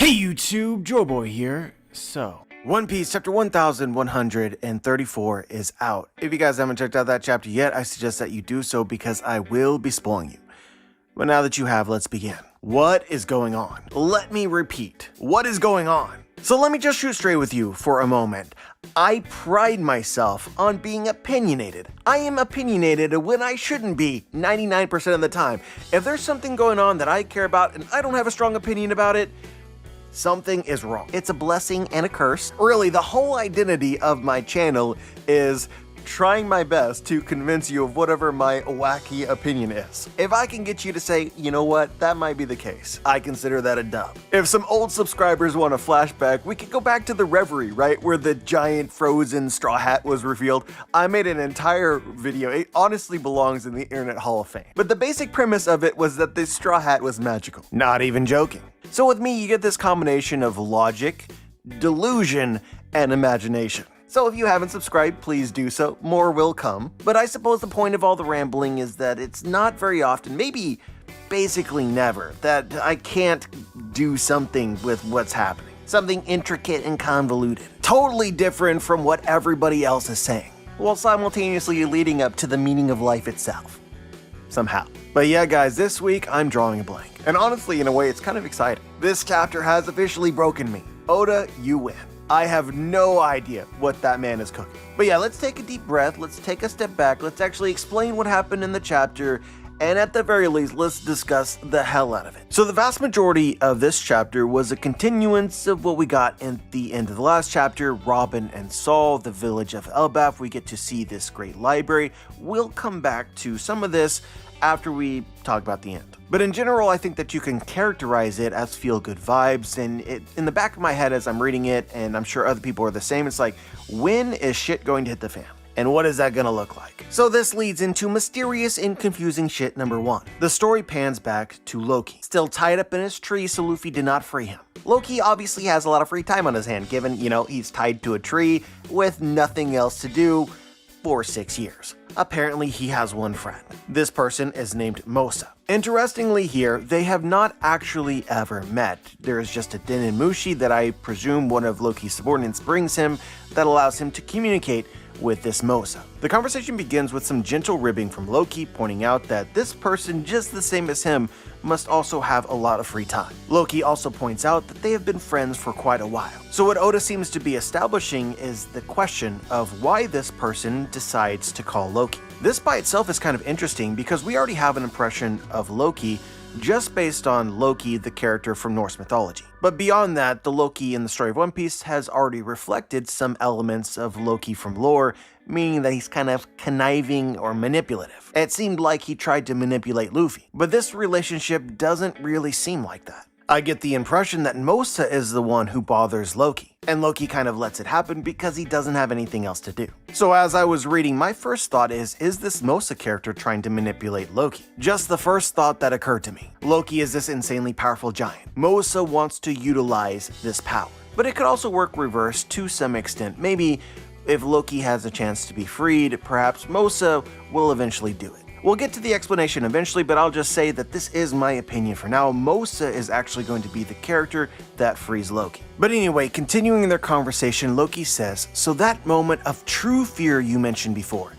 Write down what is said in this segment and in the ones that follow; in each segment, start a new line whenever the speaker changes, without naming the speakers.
Hey YouTube, Joeboy here. So, One Piece chapter 1134 is out. If you guys haven't checked out that chapter yet, I suggest that you do so because I will be spoiling you. But now that you have, let's begin. What is going on? Let me repeat. What is going on? So let me just shoot straight with you for a moment. I pride myself on being opinionated. I am opinionated when I shouldn't be 99% of the time. If there's something going on that I care about and I don't have a strong opinion about it, something is wrong. It's a blessing and a curse. Really, the whole identity of my channel is trying my best to convince you of whatever my wacky opinion is. If I can get you to say, you know what, that might be the case, I consider that a dub. If some old subscribers want a flashback, we could go back to the Reverie, right, where the giant frozen straw hat was revealed. I made an entire video. It honestly belongs in the Internet Hall of Fame. But the basic premise of it was that this straw hat was magical. Not even joking. So with me, you get this combination of logic, delusion, and imagination. So if you haven't subscribed, please do so. More will come. But I suppose the point of all the rambling is that it's not very often, maybe basically never, that I can't do something with what's happening. Something intricate and convoluted. Totally different from what everybody else is saying, while simultaneously leading up to the meaning of life itself. Somehow. But yeah guys, this week I'm drawing a blank. And honestly, in a way, it's kind of exciting. This chapter has officially broken me. Oda, you win. I have no idea what that man is cooking. But yeah, let's take a deep breath, let's take a step back, let's actually explain what happened in the chapter, and at the very least, let's discuss the hell out of it. So the vast majority of this chapter was a continuance of what we got in the end of the last chapter, Robin and Saul, the village of Elbaf. We get to see this great library. We'll come back to some of this after we talk about the end. But in general, I think that you can characterize it as feel-good vibes, and in the back of my head as I'm reading it, and I'm sure other people are the same, it's like, when is shit going to hit the fan? And what is that gonna look like? So this leads into mysterious and confusing shit number 1. The story pans back to Loki, still tied up in his tree so Luffy did not free him. Loki obviously has a lot of free time on his hand, given, he's tied to a tree with nothing else to do for 6 years. Apparently he has one friend. This person is named Mosa. Interestingly here, they have not actually ever met. There is just a Denmushi that I presume one of Loki's subordinates brings him that allows him to communicate with this Mosa. The conversation begins with some gentle ribbing from Loki, pointing out that this person, just the same as him, must also have a lot of free time. Loki also points out that they have been friends for quite a while. So what Oda seems to be establishing is the question of why this person decides to call Loki. This by itself is kind of interesting because we already have an impression of Loki just based on Loki, the character from Norse mythology. But beyond that, the Loki in the story of One Piece has already reflected some elements of Loki from lore, meaning that he's kind of conniving or manipulative. It seemed like he tried to manipulate Luffy, but this relationship doesn't really seem like that. I get the impression that Mosa is the one who bothers Loki, and Loki kind of lets it happen because he doesn't have anything else to do. So as I was reading, my first thought is this Mosa character trying to manipulate Loki? Just the first thought that occurred to me. Loki is this insanely powerful giant. Mosa wants to utilize this power. But it could also work reverse to some extent. Maybe if Loki has a chance to be freed, perhaps Mosa will eventually do it. We'll get to the explanation eventually, but I'll just say that this is my opinion for now. Mosa is actually going to be the character that frees Loki. But anyway, continuing their conversation, Loki says, so that moment of true fear you mentioned before,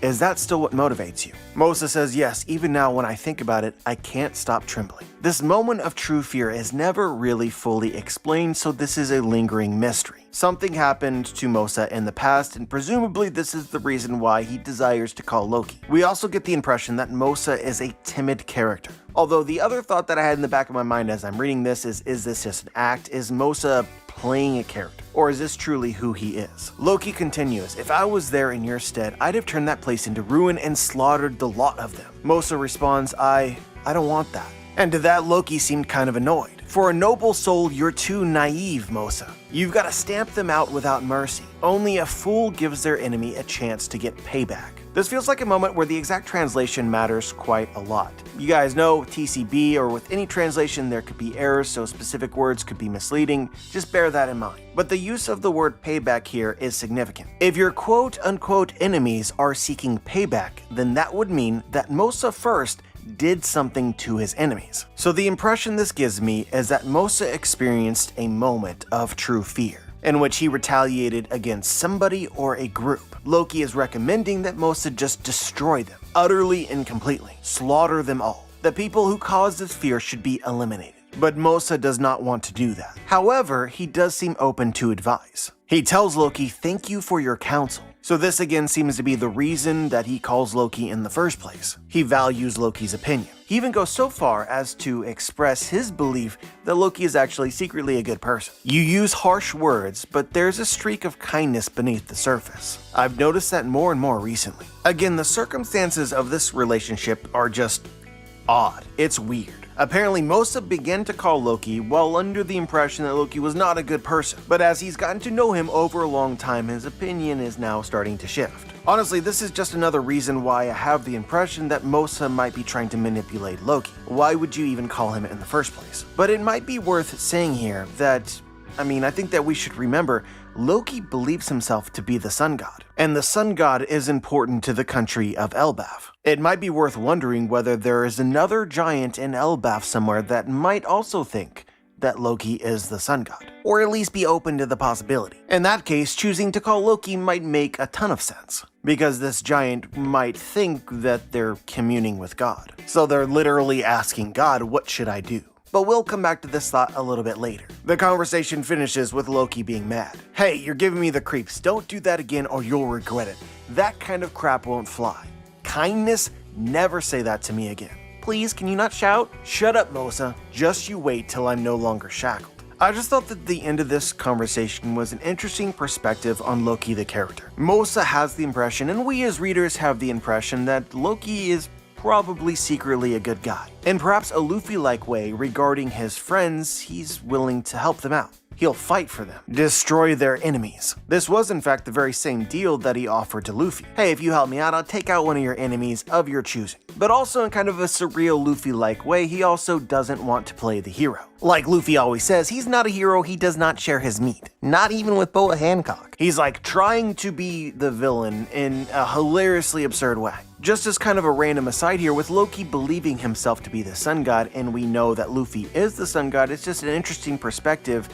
is that still what motivates you? Mosa says, yes, even now when I think about it, I can't stop trembling. This moment of true fear is never really fully explained, so this is a lingering mystery. Something happened to Mosa in the past, and presumably this is the reason why he desires to call Loki. We also get the impression that Mosa is a timid character. Although the other thought that I had in the back of my mind as I'm reading this is this just an act? Is Mosa playing a character? Or is this truly who he is? Loki continues, if I was there in your stead, I'd have turned that place into ruin and slaughtered the lot of them. Mosa responds, I don't want that. And to that, Loki seemed kind of annoyed. For a noble soul, you're too naive, Mosa. You've got to stamp them out without mercy. Only a fool gives their enemy a chance to get payback. This feels like a moment where the exact translation matters quite a lot. You guys know TCB, or with any translation there could be errors, so specific words could be misleading. Just bear that in mind. But the use of the word payback here is significant. If your quote-unquote enemies are seeking payback, then that would mean that Mosa first did something to his enemies. So the impression this gives me is that Mosa experienced a moment of true fear, in which he retaliated against somebody or a group. Loki is recommending that Mosa just destroy them, utterly and completely, slaughter them all. The people who caused this fear should be eliminated. But Mosa does not want to do that. However, he does seem open to advice. He tells Loki, "Thank you for your counsel." So this again seems to be the reason that he calls Loki in the first place. He values Loki's opinion. He even goes so far as to express his belief that Loki is actually secretly a good person. You use harsh words, but there's a streak of kindness beneath the surface. I've noticed that more and more recently. Again, the circumstances of this relationship are just odd. It's weird. Apparently, Mosa began to call Loki while under the impression that Loki was not a good person, but as he's gotten to know him over a long time, his opinion is now starting to shift. Honestly, this is just another reason why I have the impression that Mosa might be trying to manipulate Loki. Why would you even call him in the first place? But it might be worth saying here that, I think that we should remember Loki believes himself to be the sun god, and the sun god is important to the country of Elbaf. It might be worth wondering whether there is another giant in Elbaf somewhere that might also think that Loki is the sun god, or at least be open to the possibility. In that case, choosing to call Loki might make a ton of sense, because this giant might think that they're communing with God. So they're literally asking God, "What should I do?" But we'll come back to this thought a little bit later. The conversation finishes with Loki being mad. "Hey, you're giving me the creeps. Don't do that again or you'll regret it. That kind of crap won't fly. Kindness? Never say that to me again. Please, can you not shout?" "Shut up, Mosa. Just you wait till I'm no longer shackled." I just thought that the end of this conversation was an interesting perspective on Loki the character. Mosa has the impression, and we as readers have the impression, that Loki is probably secretly a good guy. In perhaps a Luffy-like way regarding his friends, he's willing to help them out. He'll fight for them, destroy their enemies. This was in fact the very same deal that he offered to Luffy. "Hey, if you help me out, I'll take out one of your enemies of your choosing." But also in kind of a surreal Luffy-like way, he also doesn't want to play the hero. Like Luffy always says, he's not a hero, he does not share his meat. Not even with Boa Hancock. He's like trying to be the villain in a hilariously absurd way. Just as kind of a random aside here, with Loki believing himself to be the sun god, and we know that Luffy is the sun god, it's just an interesting perspective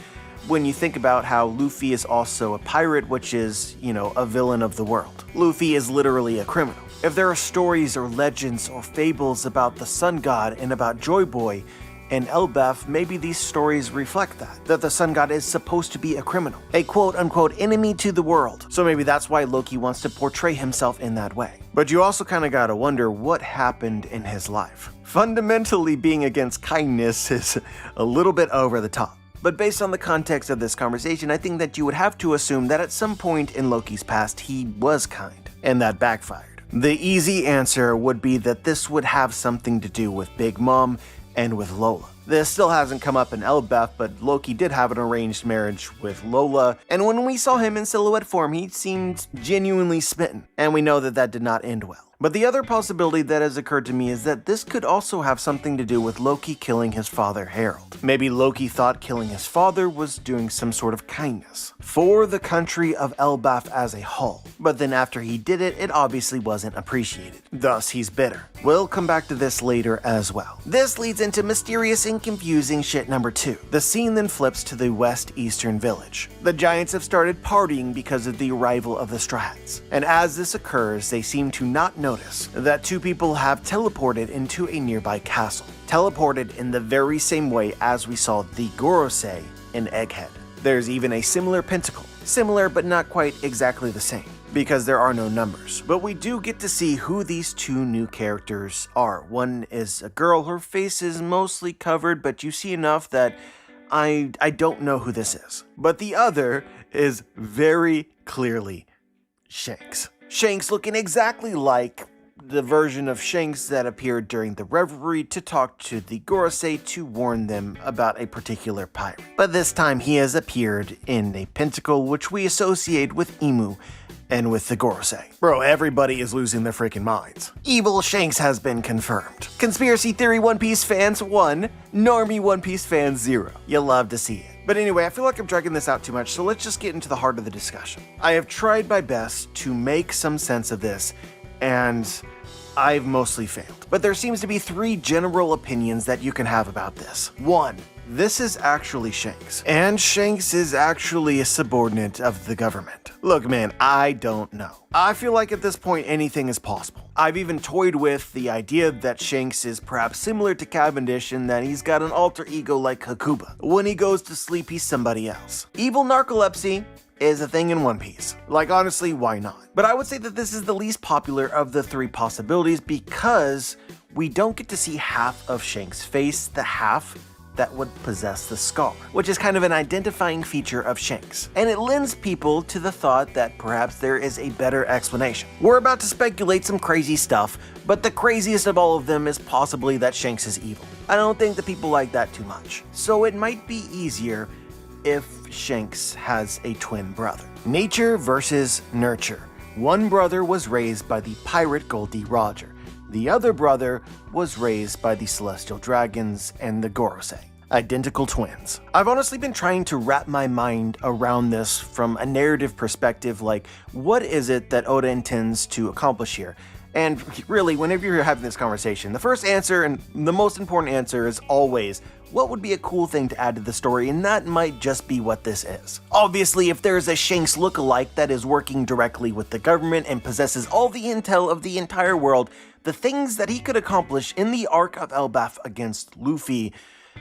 when you think about how Luffy is also a pirate, which is, a villain of the world. Luffy is literally a criminal. If there are stories or legends or fables about the sun god and about Joy Boy and Elbaf, maybe these stories reflect that the sun god is supposed to be a criminal, a quote-unquote enemy to the world. So maybe that's why Loki wants to portray himself in that way. But you also kind of gotta wonder what happened in his life. Fundamentally, being against kindness is a little bit over the top. But based on the context of this conversation, I think that you would have to assume that at some point in Loki's past, he was kind, and that backfired. The easy answer would be that this would have something to do with Big Mom and with Lola. This still hasn't come up in Elbaf, but Loki did have an arranged marriage with Lola, and when we saw him in silhouette form, he seemed genuinely smitten, and we know that that did not end well. But the other possibility that has occurred to me is that this could also have something to do with Loki killing his father Harold. Maybe Loki thought killing his father was doing some sort of kindness for the country of Elbaf as a whole, but then after he did it, it obviously wasn't appreciated. Thus, he's bitter. We'll come back to this later as well. This leads into mysterious and confusing shit number 2. The scene then flips to the west eastern village. The giants have started partying because of the arrival of the Strats, and as this occurs, they seem to not notice that 2 people have teleported into a nearby castle. Teleported in the very same way as we saw the Gorosei in Egghead. There's even a similar pentacle. Similar, but not quite exactly the same, because there are no numbers. But we do get to see who these 2 new characters are. One is a girl, her face is mostly covered, but you see enough that I don't know who this is. But the other is very clearly Shanks. Shanks looking exactly like the version of Shanks that appeared during the Revelry to talk to the Gorosei to warn them about a particular pirate. But this time he has appeared in a pentacle which we associate with Emu and with the Gorosei. Bro, everybody is losing their freaking minds. Evil Shanks has been confirmed. Conspiracy Theory One Piece fans 1, Normie One Piece fans 0. You'll love to see it. But anyway, I feel like I'm dragging this out too much, so let's just get into the heart of the discussion. I have tried my best to make some sense of this, and I've mostly failed. But there seems to be 3 general opinions that you can have about this. 1. This is actually Shanks, and Shanks is actually a subordinate of the government. Look man, I don't know. I feel like at this point anything is possible. I've even toyed with the idea that Shanks is perhaps similar to Cavendish in that he's got an alter ego like Hakuba. When he goes to sleep, he's somebody else. Evil narcolepsy is a thing in One Piece. Like honestly, why not? But I would say that this is the least popular of the 3 possibilities because we don't get to see half of Shanks' face, the half that would possess the scar, which is kind of an identifying feature of Shanks. And it lends people to the thought that perhaps there is a better explanation. We're about to speculate some crazy stuff, but the craziest of all of them is possibly that Shanks is evil. I don't think that people like that too much. So it might be easier if Shanks has a twin brother. Nature versus nurture. One brother was raised by the pirate Goldie Roger. The other brother was raised by the Celestial Dragons and the Gorosei. Identical twins. I've honestly been trying to wrap my mind around this from a narrative perspective, like what is it that Oda intends to accomplish here? And really, whenever you're having this conversation, the first answer and the most important answer is always, what would be a cool thing to add to the story? And that might just be what this is. Obviously, if there's a Shanks lookalike that is working directly with the government and possesses all the intel of the entire world, the things that he could accomplish in the arc of Elbaf against Luffy,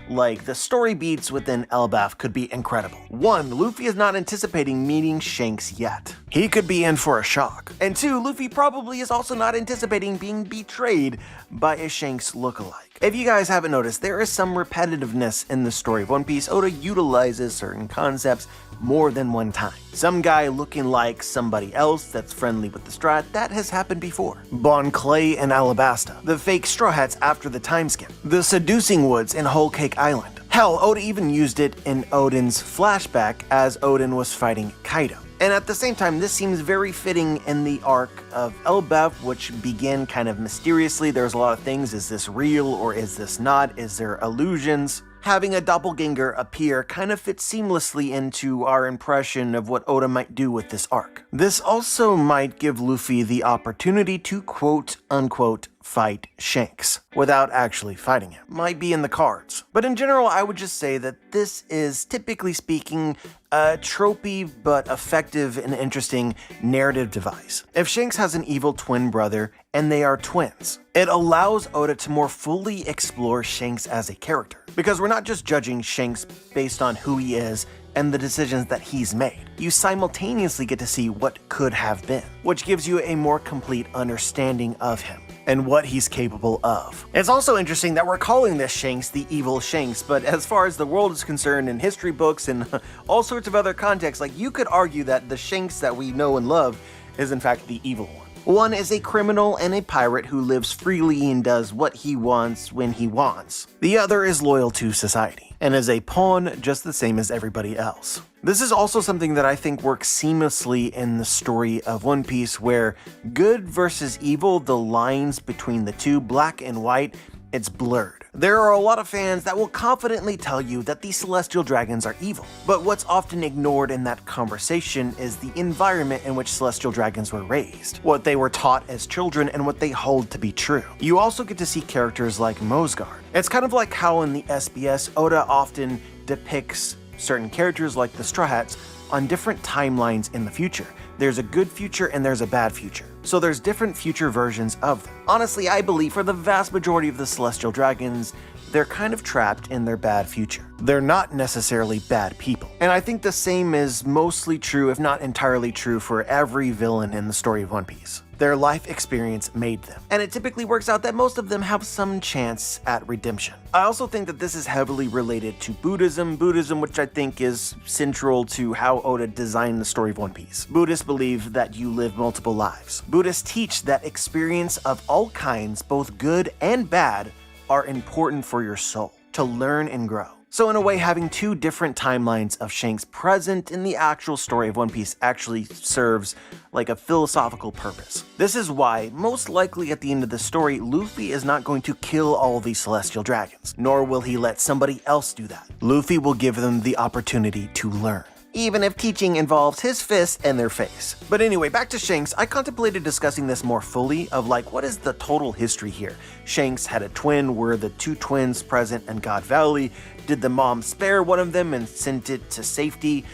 like the story beats within Elbaf, could be incredible. 1. Luffy is not anticipating meeting Shanks yet. He could be in for a shock. And 2. Luffy probably is also not anticipating being betrayed by a Shanks lookalike. If you guys haven't noticed, there is some repetitiveness in the story of One Piece. Oda utilizes certain concepts more than one time. Some guy looking like somebody else that's friendly with the Strat, that has happened before. Bon Clay and Alabasta, the fake Straw Hats after the time skip, the seducing woods in Whole Cake Island. Hell, Oda even used it in Odin's flashback as Odin was fighting Kaido. And at the same time, this seems very fitting in the arc of Elbaf, which began kind of mysteriously. There's a lot of things. Is this real or is this not? Is there illusions? Having a doppelganger appear kind of fits seamlessly into our impression of what Oda might do with this arc. This also might give Luffy the opportunity to quote-unquote fight Shanks without actually fighting him. Might be in the cards. But in general, I would just say that this is, typically speaking, a tropey but effective and interesting narrative device. If Shanks has an evil twin brother and they are twins, it allows Oda to more fully explore Shanks as a character. Because we're not just judging Shanks based on who he is and the decisions that he's made. You simultaneously get to see what could have been, which gives you a more complete understanding of him and what he's capable of. It's also interesting that we're calling this Shanks the evil Shanks, but as far as the world is concerned in history books and all sorts of other contexts, like you could argue that the Shanks that we know and love is in fact the evil one. One is a criminal and a pirate who lives freely and does what he wants when he wants. The other is loyal to society and is a pawn just the same as everybody else. This is also something that I think works seamlessly in the story of One Piece, where good versus evil, the lines between the two, black and white, it's blurred. There are a lot of fans that will confidently tell you that the Celestial Dragons are evil, but what's often ignored in that conversation is the environment in which Celestial Dragons were raised, what they were taught as children, and what they hold to be true. You also get to see characters like Mosgard. It's kind of like how in the SBS, Oda often depicts certain characters like the Straw Hats on different timelines in the future. There's a good future and there's a bad future. So there's different future versions of them. Honestly, I believe for the vast majority of the Celestial Dragons, they're kind of trapped in their bad future. They're not necessarily bad people. And I think the same is mostly true, if not entirely true, for every villain in the story of One Piece. Their life experience made them. And it typically works out that most of them have some chance at redemption. I also think that this is heavily related to Buddhism, which I think is central to how Oda designed the story of One Piece. Buddhists believe that you live multiple lives. Buddhists teach that experience of all kinds, both good and bad, are important for your soul, to learn and grow. So in a way, having two different timelines of Shanks present in the actual story of One Piece actually serves like a philosophical purpose. This is why, most likely at the end of the story, Luffy is not going to kill all the Celestial Dragons, nor will he let somebody else do that. Luffy will give them the opportunity to learn. even if teaching involves his fists and their face. But anyway, back to Shanks. I contemplated discussing this more fully of like, what is the total history here? Shanks had a twin. Were the two twins present in God Valley? Did the mom spare one of them and sent it to safety?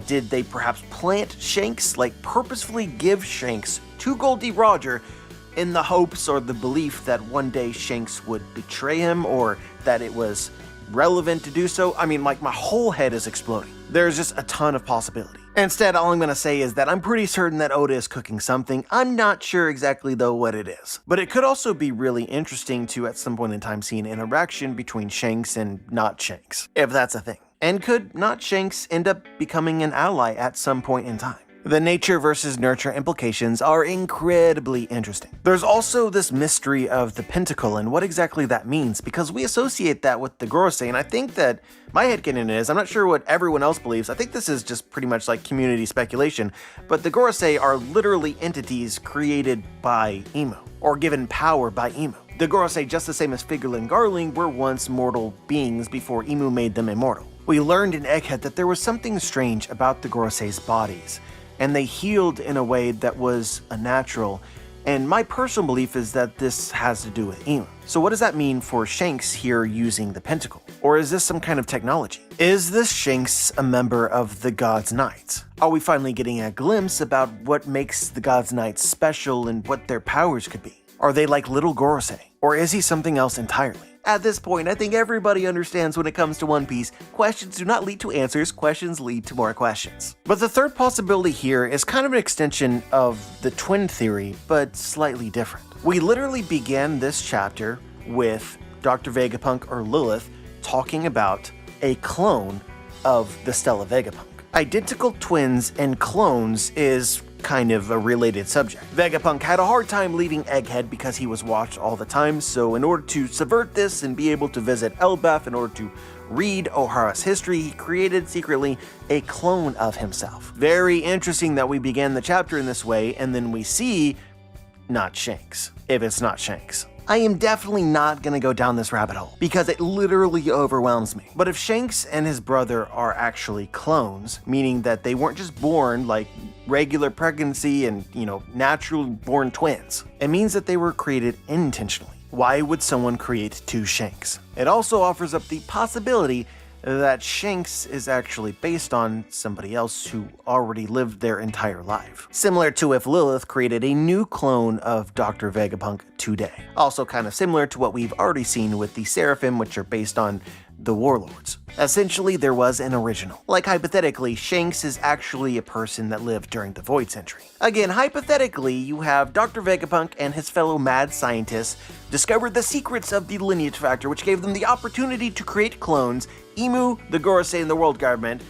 Did they perhaps plant Shanks, like purposefully give Shanks to Goldie Roger in the hopes or the belief that one day Shanks would betray him, or that it was relevant to do so? I mean, like, my whole head is exploding. There's just a ton of possibility. Instead, all I'm gonna say is that I'm pretty certain that Oda is cooking something. I'm not sure exactly though what it is. But it could also be really interesting to at some point in time see an interaction between Shanks and not Shanks, if that's a thing. And could not Shanks end up becoming an ally at some point in time? The nature versus nurture implications are incredibly interesting. There's also this mystery of the pentacle and what exactly that means, because we associate that with the Gorosei, and I think that my headcanon is, I'm not sure what everyone else believes, I think this is just pretty much like community speculation, but the Gorosei are literally entities created by Imu, or given power by Imu. The Gorosei, just the same as Figurlin and Garling, were once mortal beings before Imu made them immortal. We learned in Egghead that there was something strange about the Gorosei's bodies, and they healed in a way that was unnatural, and my personal belief is that this has to do with Imu. So what does that mean for Shanks here using the pentacle? Or is this some kind of technology? Is this Shanks a member of the God's Knights? Are we finally getting a glimpse about what makes the God's Knights special and what their powers could be? Are they like little Gorosei? Or is he something else entirely? At this point, I think everybody understands when it comes to One Piece, questions do not lead to answers, questions lead to more questions. But the third possibility here is kind of an extension of the twin theory, but slightly different. We literally began this chapter with Dr. Vegapunk or Lilith talking about a clone of the Stella Vegapunk. Identical twins and clones is kind of a related subject. Vegapunk had a hard time leaving Egghead because he was watched all the time, so in order to subvert this and be able to visit Elbaf, in order to read Ohara's history, he created secretly a clone of himself. Very interesting that we began the chapter in this way, and then we see not Shanks, if it's not Shanks. I am definitely not gonna go down this rabbit hole because it literally overwhelms me. But if Shanks and his brother are actually clones, meaning that they weren't just born like regular pregnancy and, natural born twins, it means that they were created intentionally. Why would someone create two Shanks? It also offers up the possibility that Shanks is actually based on somebody else who already lived their entire life. Similar to if Lilith created a new clone of Dr. Vegapunk today. Also kind of similar to what we've already seen with the Seraphim, which are based on the warlords. Essentially, there was an original. Like hypothetically, Shanks is actually a person that lived during the Void Century. Again, hypothetically, you have Dr. Vegapunk and his fellow mad scientists discovered the secrets of the lineage factor, which gave them the opportunity to create clones. Imu, the Gorosei, and the world government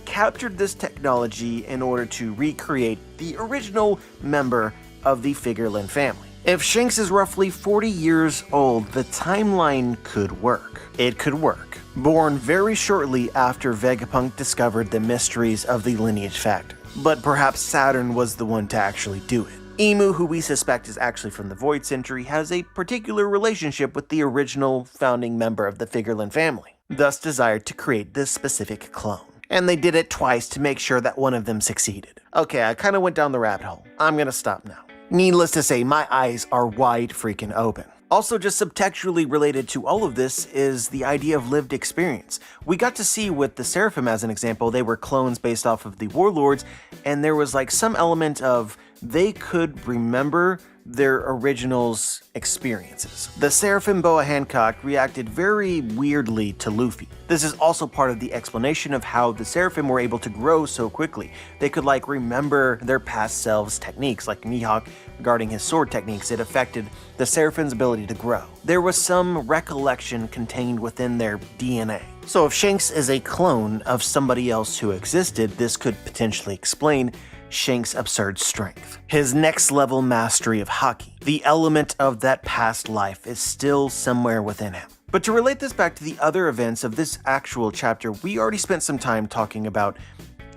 captured this technology in order to recreate the original member of the Figurlin family. If Shanks is roughly 40 years old, the timeline could work. It could work. Born very shortly after Vegapunk discovered the mysteries of the lineage factor. But perhaps Saturn was the one to actually do it. Imu, who we suspect is actually from the Void Century, has a particular relationship with the original founding member of the Figurlin family, thus desired to create this specific clone. And they did it twice to make sure that one of them succeeded. Okay, I kind of went down the rabbit hole. I'm gonna stop now. Needless to say, my eyes are wide freaking open. Also, just subtextually related to all of this is the idea of lived experience. We got to see with the Seraphim as an example, they were clones based off of the warlords, and there was like some element of they could remember their original's experiences. The Seraphim Boa Hancock reacted very weirdly to Luffy. This is also part of the explanation of how the Seraphim were able to grow so quickly. They could remember their past selves' techniques, like Mihawk regarding his sword techniques. It affected the Seraphim's ability to grow. There was some recollection contained within their DNA. So if Shanks is a clone of somebody else who existed, this could potentially explain Shanks' absurd strength, his next level mastery of hockey. The element of that past life is still somewhere within him. But to relate this back to the other events of this actual chapter, we already spent some time talking about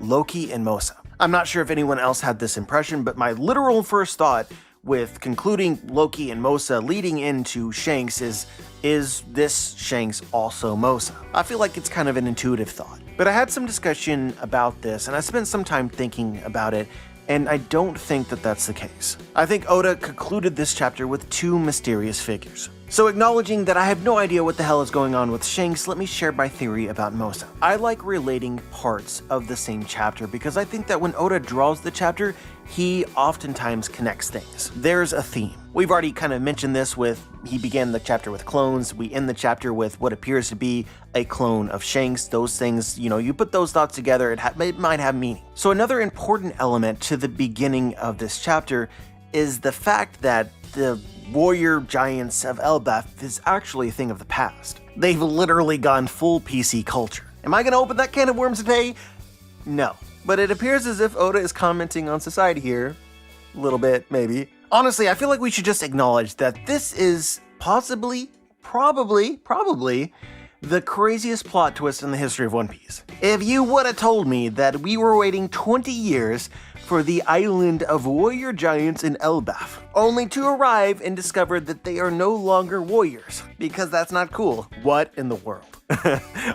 Loki and Mosa. I'm not sure if anyone else had this impression, but my literal first thought with concluding Loki and Mosa leading into Shanks is this Shanks also Mosa? I feel like it's kind of an intuitive thought. But I had some discussion about this, and I spent some time thinking about it, and I don't think that that's the case. I think Oda concluded this chapter with two mysterious figures. So acknowledging that I have no idea what the hell is going on with Shanks, let me share my theory about Mosa. I like relating parts of the same chapter because I think that when Oda draws the chapter, he oftentimes connects things. There's a theme. We've already kind of mentioned this with, he began the chapter with clones, we end the chapter with what appears to be a clone of Shanks. Those things, you put those thoughts together, it might have meaning. So another important element to the beginning of this chapter is the fact that the warrior giants of Elbaf is actually a thing of the past. They've literally gone full PC culture. Am I gonna open that can of worms today? No. But it appears as if Oda is commenting on society here. A little bit, maybe. Honestly, I feel like we should just acknowledge that this is probably, the craziest plot twist in the history of One Piece. If you would have told me that we were waiting 20 years for the island of warrior giants in Elbaf, only to arrive and discover that they are no longer warriors, because that's not cool. What in the world?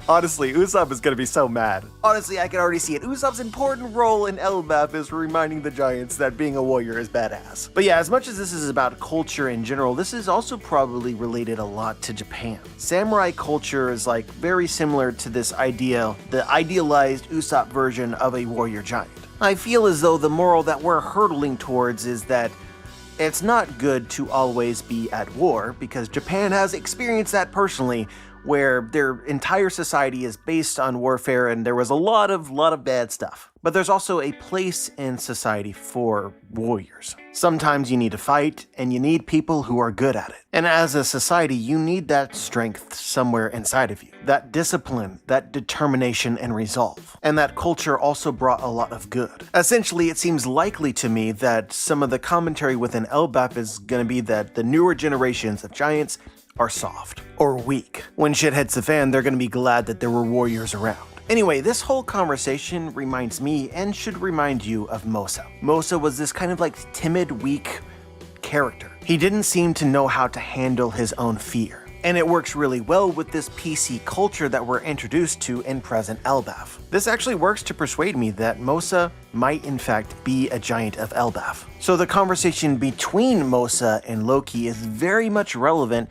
Honestly, Usopp is gonna be so mad. Honestly, I can already see it. Usopp's important role in Elbaf is reminding the giants that being a warrior is badass. But yeah, as much as this is about culture in general, this is also probably related a lot to Japan. Samurai culture is like very similar to this idea, the idealized Usopp version of a warrior giant. I feel as though the moral that we're hurtling towards is that it's not good to always be at war, because Japan has experienced that personally, where their entire society is based on warfare and there was a lot of bad stuff. But there's also a place in society for warriors. Sometimes you need to fight, and you need people who are good at it. And as a society, you need that strength somewhere inside of you. That discipline, that determination and resolve. And that culture also brought a lot of good. Essentially, it seems likely to me that some of the commentary within Elbaf is gonna be that the newer generations of giants are soft or weak. When shit hits the fan, they're gonna be glad that there were warriors around. Anyway, this whole conversation reminds me, and should remind you, of Mosa. Mosa was this kind of like timid, weak character. He didn't seem to know how to handle his own fear. And it works really well with this PC culture that we're introduced to in present Elbaf. This actually works to persuade me that Mosa might in fact be a giant of Elbaf. So the conversation between Mosa and Loki is very much relevant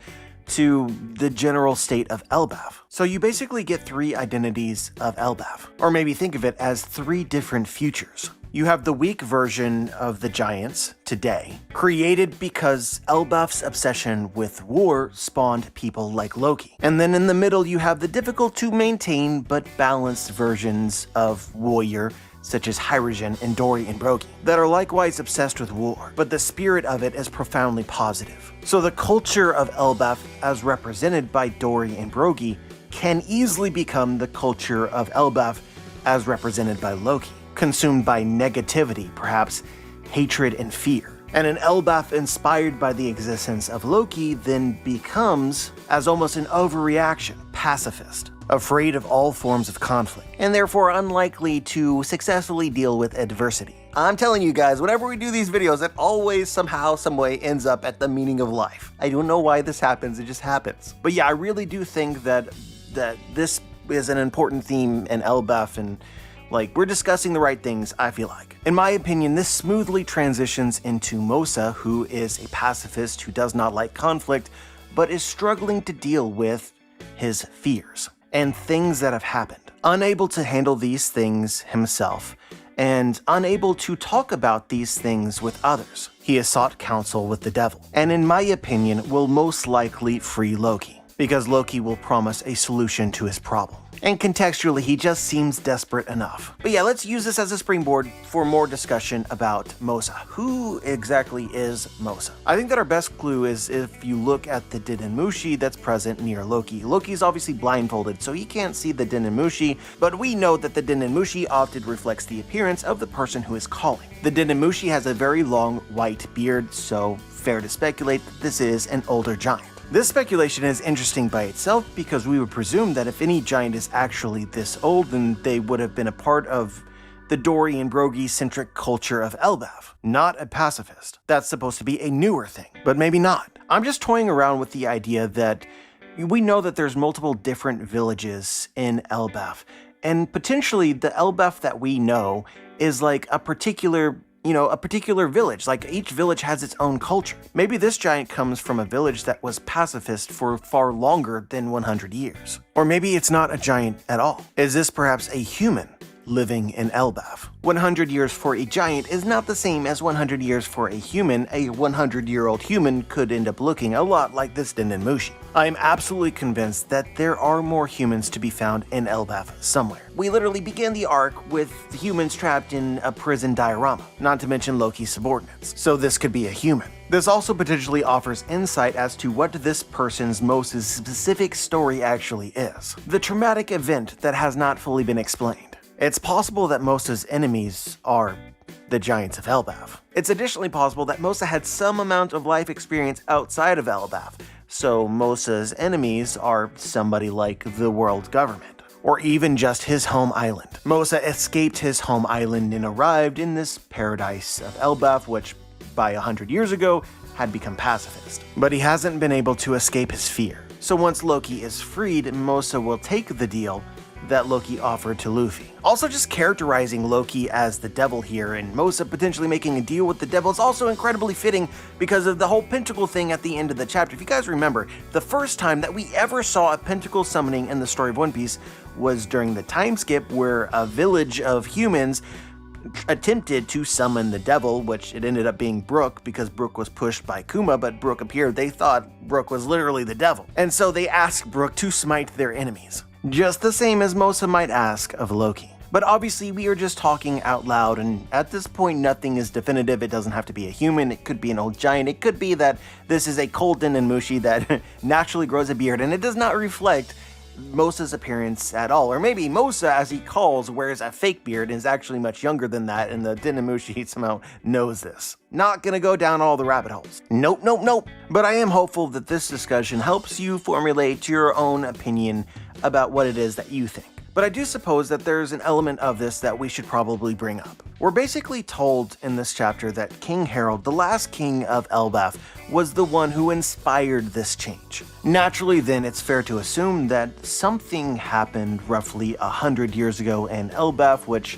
to the general state of Elbaf. So you basically get three identities of Elbaf, or maybe think of it as three different futures. You have the weak version of the giants today, created because Elbaf's obsession with war spawned people like Loki. And then in the middle you have the difficult to maintain but balanced versions of warrior, such as Hiruzen and Dory and Brogy, that are likewise obsessed with war, but the spirit of it is profoundly positive. So the culture of Elbaf, as represented by Dory and Brogy, can easily become the culture of Elbaf as represented by Loki, consumed by negativity, perhaps hatred and fear. And an Elbaf inspired by the existence of Loki then becomes, as almost an overreaction, pacifist, afraid of all forms of conflict, and therefore unlikely to successfully deal with adversity. I'm telling you guys, whenever we do these videos, it always somehow, someway ends up at the meaning of life. I don't know why this happens, it just happens. But yeah, I really do think that this is an important theme in Elbaf, and like, we're discussing the right things, I feel like. In my opinion, this smoothly transitions into Mosa, who is a pacifist who does not like conflict, but is struggling to deal with his fears and things that have happened. Unable to handle these things himself, and unable to talk about these things with others. He has sought counsel with the devil, and in my opinion, will most likely free Loki, because Loki will promise a solution to his problem. And contextually, he just seems desperate enough. But yeah, let's use this as a springboard for more discussion about Mosa. Who exactly is Mosa? I think that our best clue is if you look at the Denenmushi that's present near Loki. Loki's obviously blindfolded, so he can't see the Denenmushi, but we know that the Denenmushi often reflects the appearance of the person who is calling. The Denenmushi has a very long white beard, so fair to speculate that this is an older giant. This speculation is interesting by itself because we would presume that if any giant is actually this old, then they would have been a part of the Dorian Brogi-centric culture of Elbaf, not a pacifist. That's supposed to be a newer thing, but maybe not. I'm just toying around with the idea that we know that there's multiple different villages in Elbaf, and potentially the Elbaf that we know is like a particular village. Like each village has its own culture. Maybe this giant comes from a village that was pacifist for far longer than 100 years. Or maybe it's not a giant at all. Is this perhaps a human living in Elbaf? 100 years for a giant is not the same as 100 years for a human. A 100-year-old human could end up looking a lot like this Dendenmushi. I am absolutely convinced that there are more humans to be found in Elbaf somewhere. We literally begin the arc with humans trapped in a prison diorama, not to mention Loki's subordinates. So this could be a human. This also potentially offers insight as to what this person's most specific story actually is. The traumatic event that has not fully been explained. It's possible that Mosa's enemies are the giants of Elbaf. It's additionally possible that Mosa had some amount of life experience outside of Elbaf, so Mosa's enemies are somebody like the world government, or even just his home island. Mosa escaped his home island and arrived in this paradise of Elbaf, which by 100 years ago had become pacifist. But he hasn't been able to escape his fear. So once Loki is freed, Mosa will take the deal that Loki offered to Luffy. Also, just characterizing Loki as the devil here and Mosa potentially making a deal with the devil is also incredibly fitting because of the whole pentacle thing at the end of the chapter. If you guys remember, the first time that we ever saw a pentacle summoning in the story of One Piece was during the time skip where a village of humans attempted to summon the devil, which it ended up being Brook because Brook was pushed by Kuma, but Brook appeared. They thought Brook was literally the devil. And so they asked Brook to smite their enemies. Just the same as Mosa might ask of Loki. But obviously we are just talking out loud, and at this point nothing is definitive. It doesn't have to be a human, it could be an old giant, it could be that this is a cold Dendenmushi that naturally grows a beard and it does not reflect Mosa's appearance at all. Or maybe Mosa, as he calls, wears a fake beard and is actually much younger than that, and the Dendenmushi somehow knows this. Not gonna go down all the rabbit holes. Nope. But I am hopeful that this discussion helps you formulate your own opinion about what it is that you think. But I do suppose that there's an element of this that we should probably bring up. We're basically told in this chapter that King Harold, the last king of Elbaf, was the one who inspired this change. Naturally then, it's fair to assume that something happened roughly 100 years ago in Elbaf which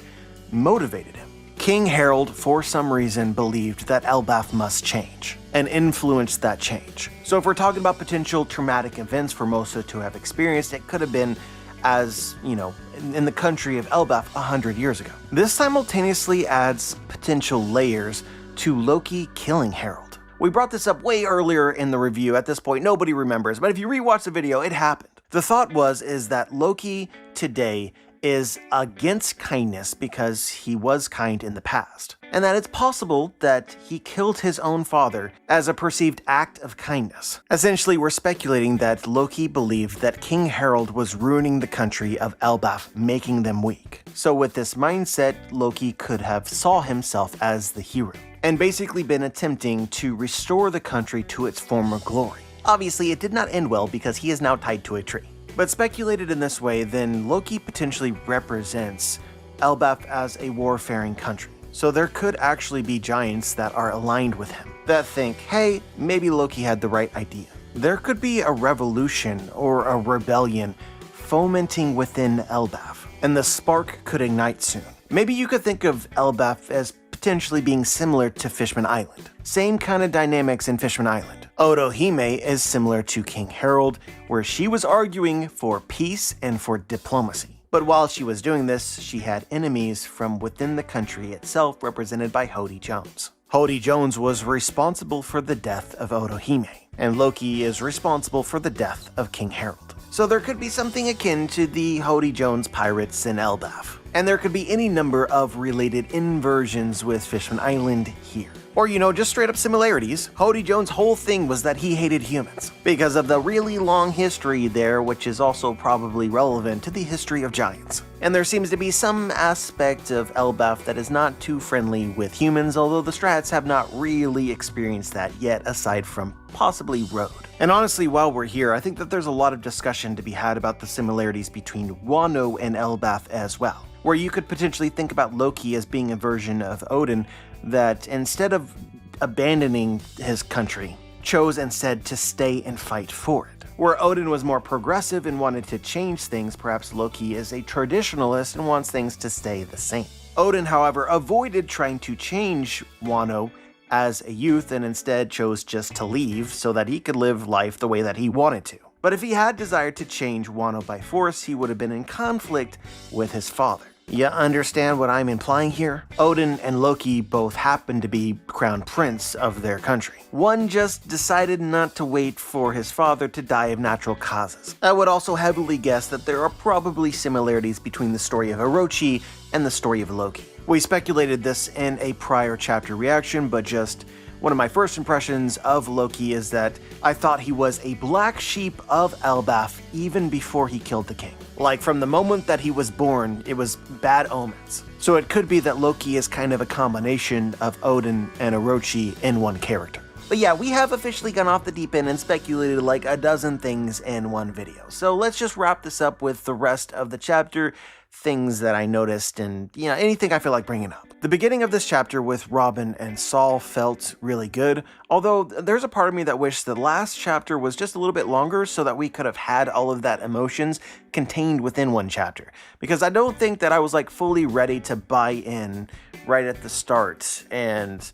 motivated him. King Harold, for some reason, believed that Elbaf must change, and influenced that change. So if we're talking about potential traumatic events for Mosa to have experienced, it could have been as, in the country of Elbaf 100 years ago. This simultaneously adds potential layers to Loki killing Harold. We brought this up way earlier in the review. At this point, nobody remembers, but if you rewatch the video, it happened. The thought is that Loki today is against kindness because he was kind in the past, and that it's possible that he killed his own father as a perceived act of kindness. Essentially, we're speculating that Loki believed that King Harold was ruining the country of Elbaf, making them weak. So with this mindset, Loki could have saw himself as the hero, and basically been attempting to restore the country to its former glory. Obviously, it did not end well because he is now tied to a tree. But speculated in this way, then Loki potentially represents Elbaf as a warfaring country. So there could actually be giants that are aligned with him, that think, hey, maybe Loki had the right idea. There could be a revolution or a rebellion fomenting within Elbaf, and the spark could ignite soon. Maybe you could think of Elbaf as potentially being similar to Fishman Island. Same kind of dynamics in Fishman Island. Otohime is similar to King Harold, where she was arguing for peace and for diplomacy. But while she was doing this, she had enemies from within the country itself, represented by Hody Jones. Hody Jones was responsible for the death of Otohime, and Loki is responsible for the death of King Harold. So there could be something akin to the Hody Jones pirates in Elbaf. And there could be any number of related inversions with Fishman Island here. Or, just straight up similarities. Hody Jones' whole thing was that he hated humans because of the really long history there, which is also probably relevant to the history of giants. And there seems to be some aspect of Elbaf that is not too friendly with humans, although the Strats have not really experienced that yet, aside from possibly Road. And honestly, while we're here, I think that there's a lot of discussion to be had about the similarities between Wano and Elbaf as well. where you could potentially think about Loki as being a version of Odin that, instead of abandoning his country, chose instead to stay and fight for it. Where Odin was more progressive and wanted to change things, perhaps Loki is a traditionalist and wants things to stay the same. Odin, however, avoided trying to change Wano as a youth and instead chose just to leave so that he could live life the way that he wanted to. But if he had desired to change Wano by force, he would have been in conflict with his father. You understand what I'm implying here? Odin and Loki both happen to be crown prince of their country. One just decided not to wait for his father to die of natural causes. I would also heavily guess that there are probably similarities between the story of Orochi and the story of Loki. We speculated this in a prior chapter reaction, but just one of my first impressions of Loki is that I thought he was a black sheep of Elbaf even before he killed the king. Like, from the moment that he was born, it was bad omens. So it could be that Loki is kind of a combination of Odin and Orochi in one character. But yeah, we have officially gone off the deep end and speculated like a dozen things in one video. So let's just wrap this up with the rest of the chapter, things that I noticed, and anything I feel like bringing up. The beginning of this chapter with Robin and Saul felt really good, although there's a part of me that wished the last chapter was just a little bit longer so that we could have had all of that emotions contained within one chapter. Because I don't think that I was like fully ready to buy in right at the start, and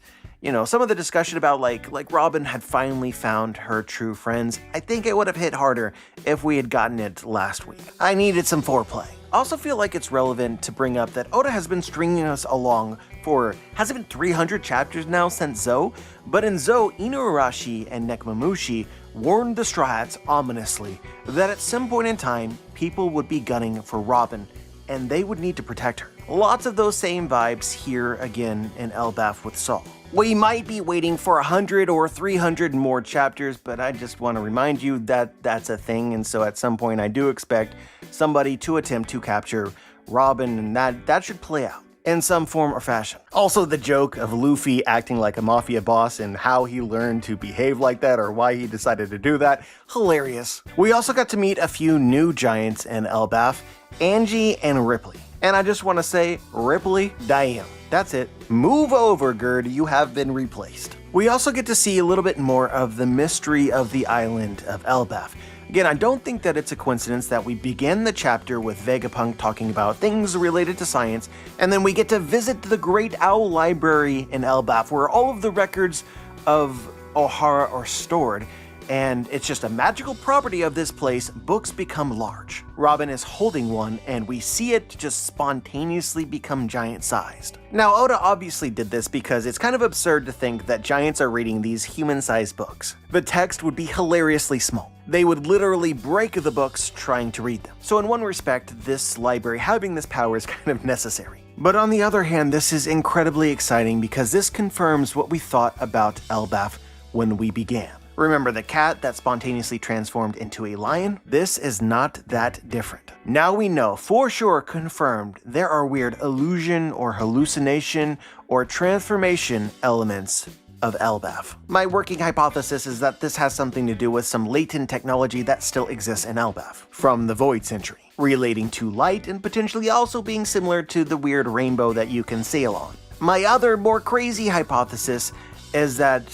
some of the discussion about like Robin had finally found her true friends, I think it would have hit harder if we had gotten it last week. I needed some foreplay. I also feel like it's relevant to bring up that Oda has been stringing us along for, has it been 300 chapters now since Zou? But in Zou, Inuarashi and Nekomamushi warned the Straw Hats ominously that at some point in time, people would be gunning for Robin, and they would need to protect her. Lots of those same vibes here again in Elbaf with Saul. We might be waiting for 100 or 300 more chapters, but I just want to remind you that that's a thing, and so at some point I do expect somebody to attempt to capture Robin, and that should play out in some form or fashion. Also, the joke of Luffy acting like a mafia boss and how he learned to behave like that or why he decided to do that, hilarious. We also got to meet a few new giants in Elbaf, Angie and Ripley. And I just want to say, Ripley, damn. That's it. Move over, Gerd, you have been replaced. We also get to see a little bit more of the mystery of the island of Elbaf. Again, I don't think that it's a coincidence that we begin the chapter with Vegapunk talking about things related to science, and then we get to visit the Great Owl Library in Elbaf, where all of the records of Ohara are stored. And it's just a magical property of this place, books become large. Robin is holding one, and we see it just spontaneously become giant-sized. Now, Oda obviously did this because it's kind of absurd to think that giants are reading these human-sized books. The text would be hilariously small. They would literally break the books trying to read them. So in one respect, this library having this power is kind of necessary. But on the other hand, this is incredibly exciting because this confirms what we thought about Elbaf when we began. Remember the cat that spontaneously transformed into a lion? This is not that different. Now we know, for sure confirmed, there are weird illusion or hallucination or transformation elements of Elbaf. My working hypothesis is that this has something to do with some latent technology that still exists in Elbaf, from the Void Century, relating to light and potentially also being similar to the weird rainbow that you can sail on. My other, more crazy hypothesis is that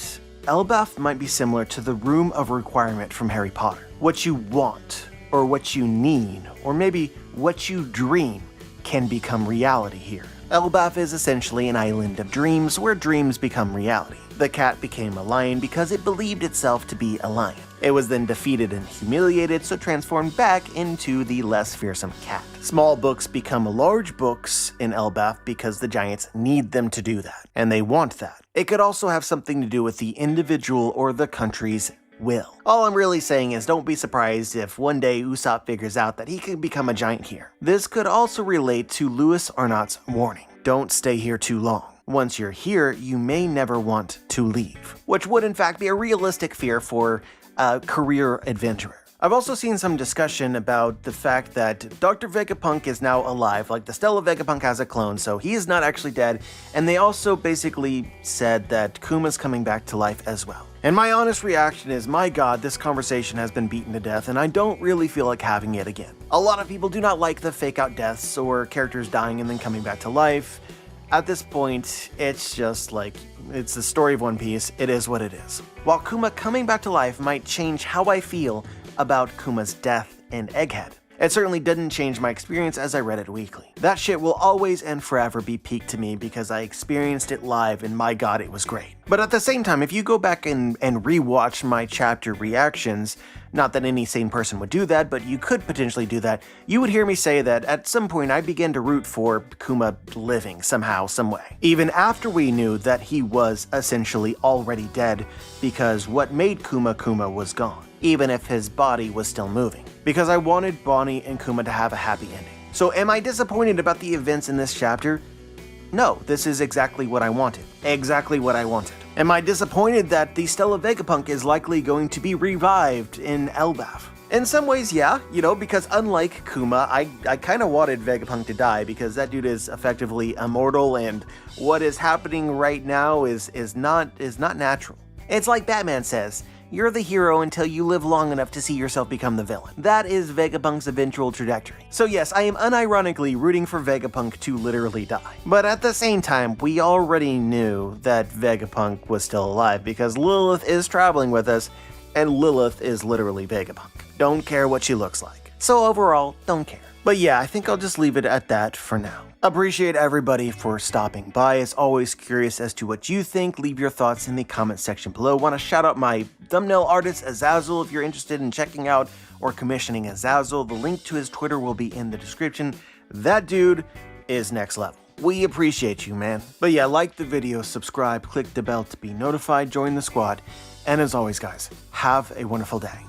Elbaf might be similar to the Room of Requirement from Harry Potter. What you want, or what you need, or maybe what you dream can become reality here. Elbaf is essentially an island of dreams where dreams become reality. The cat became a lion because it believed itself to be a lion. It was then defeated and humiliated, so transformed back into the less fearsome cat. Small books become large books in Elbaf because the giants need them to do that, and they want that. It could also have something to do with the individual or the country's will. All I'm really saying is don't be surprised if one day Usopp figures out that he could become a giant here. This could also relate to Louis Arnott's warning. Don't stay here too long. Once you're here, you may never want to leave, which would in fact be a realistic fear for a career adventurer. I've also seen some discussion about the fact that Dr. Vegapunk is now alive, like the Stella Vegapunk has a clone, so he is not actually dead, and they also basically said that Kuma's coming back to life as well. And my honest reaction is, my god, this conversation has been beaten to death and I don't really feel like having it again. A lot of people do not like the fake out deaths or characters dying and then coming back to life. At this point, it's just like, it's the story of One Piece, it is what it is. While Kuma coming back to life might change how I feel about Kuma's death and Egghead, it certainly didn't change my experience as I read it weekly. That shit will always and forever be peak to me because I experienced it live and my god, it was great. But at the same time, if you go back and rewatch my chapter reactions, not that any sane person would do that, but you could potentially do that, you would hear me say that at some point I began to root for Kuma living somehow, some way. Even after we knew that he was essentially already dead because what made Kuma Kuma was gone, even if his body was still moving. Because I wanted Bonnie and Kuma to have a happy ending. So am I disappointed about the events in this chapter? No, this is exactly what I wanted. Exactly what I wanted. Am I disappointed that the Stella Vegapunk is likely going to be revived in Elbaf? In some ways, yeah, because unlike Kuma, I kind of wanted Vegapunk to die because that dude is effectively immortal and what is happening right now is not natural. It's like Batman says, you're the hero until you live long enough to see yourself become the villain. That is Vegapunk's eventual trajectory. So yes, I am unironically rooting for Vegapunk to literally die. But at the same time, we already knew that Vegapunk was still alive because Lilith is traveling with us, and Lilith is literally Vegapunk. Don't care what she looks like. So overall, don't care. But yeah, I think I'll just leave it at that for now. Appreciate everybody for stopping by. As always, curious as to what you think. Leave your thoughts in the comment section below. Want to shout out my thumbnail artist, Azazel, if you're interested in checking out or commissioning Azazel. The link to his Twitter will be in the description. That dude is next level. We appreciate you, man. But yeah, like the video, subscribe, click the bell to be notified, join the squad. And as always, guys, have a wonderful day.